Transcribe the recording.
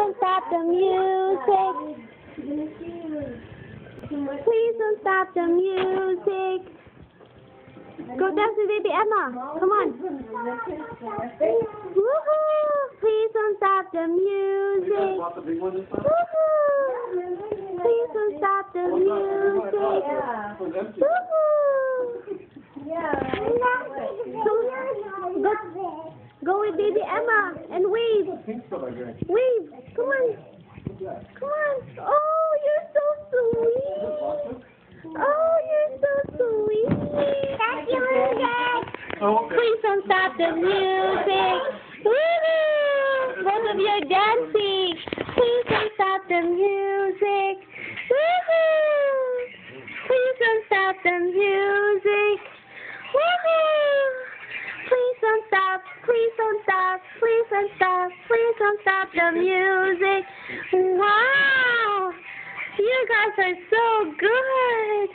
don't stop the music. Please don't stop the music. Go dance with baby Emma. Come on. Woohoo! Please don't stop the music. Woohoo! Please don't stop the music. Woohoo! Go with baby Emma and wave. Wave. Come on. Come on. Oh, you're so sweet. Oh, you're so sweet. That's your music. Please don't stop the music. Woohoo! Both of you are dancing. Please don't stop the music. Woohoo! Please don't stop the music. Woohoo! Please don't stop. Please don't stop. Please don't stop. Please don't stop the music. Wow! You guys are so good.